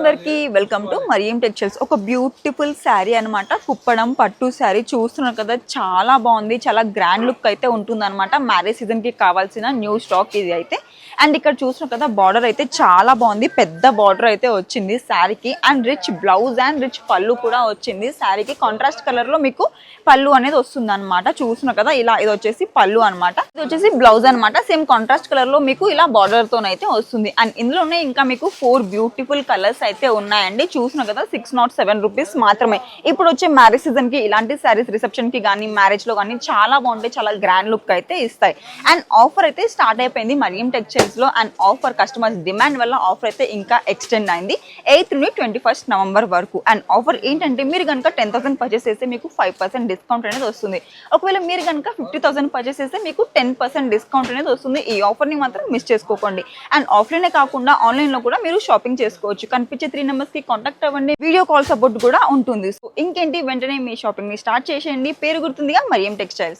అందరికి welcome to Mariam textiles. ఒక beautiful sari అనమాట, కుప్పడం పట్టు శారీ చూస్తున్నారు కదా, చాలా బాగుంది. చాలా గ్రాండ్ లుక్ అయితే ఉంటుంది అనమాట. మ్యారేజ్ సీజన్ కి కావాల్సిన న్యూ స్టాక్ ఇది అయితే. అండ్ ఇక్కడ చూస్తున్నారు కదా, బార్డర్ అయితే చాలా బాగుంది, పెద్ద బార్డర్ అయితే వచ్చింది శారీకి. And rich blouse and rich పళ్ళు కూడా వచ్చింది శారీకి. కాంట్రాస్ట్ కలర్ లో మీకు పళ్ళు అనేది వస్తుంది అనమాట. చూస్తున్నారు కదా, ఇలా ఇది వచ్చేసి పళ్ళు అనమాట, ఇది వచ్చేసి బ్లౌజ్ అనమాట. సేమ్ కాంట్రాస్ట్ కలర్ లో మీకు ఇలా బార్డర్ తోనైతే వస్తుంది. అండ్ ఇందులోనే ఇంకా మీకు 4 బ్యూటిఫుల్ కలర్స్ అయితే ఉన్నాయండి. చూస్తున్నారు కదా, 607 రూపీస్ మాత్రమే. ఇప్పుడు వచ్చే మ్యారేజ్ సీజన్ కి ఇలాంటి శారీస్ రిసెప్షన్ కి కానీ మ్యారేజ్ లో కానీ చాలా బాగుంటాయి, చాలా గ్రాండ్ లుక్ అయితే ఇస్తాయి. అండ్ ఆఫర్ అయితే స్టార్ట్ అయిపోయింది మరియం టెక్స్టైల్స్ లో. అండ్ ఆఫర్ కస్టమర్స్ డిమాండ్ వల్ల ఆఫర్ అయితే ఇంకా ఎక్స్టెండ్ అయింది 8th నుండి 21st నవంబర్ వరకు. అండ్ ఆఫర్ ఏంటంటే, మీరు కనుక 10,000 పర్చేస్ చేస్తే మీకు 5% డిస్కౌంట్ అనేది వస్తుంది. ఒకవేళ మీరు కనుక 50,000 పర్చేస్ చేస్తే మీకు 10% డిస్కౌంట్ అనేది వస్తుంది. ఈ ఆఫర్ ని మాత్రం మిస్ చేసుకోకండి. అండ్ ఆఫ్లైనే కాకుండా ఆన్లైన్ లో కూడా మీరు షాపింగ్ చేసుకోవచ్చు. కనిపించే 3 నెంబర్స్ కి కాంటాక్ట్ అవ్వండి. వీడియో కాల్ సపోర్ట్ కూడా ఉంటుంది. సో ఇంకేంటి, వెంటనే మీ షాపింగ్ ని స్టార్ట్ చేసేయండి. పేరు గుర్తుందిగా, మరియం టెక్స్టైల్స్.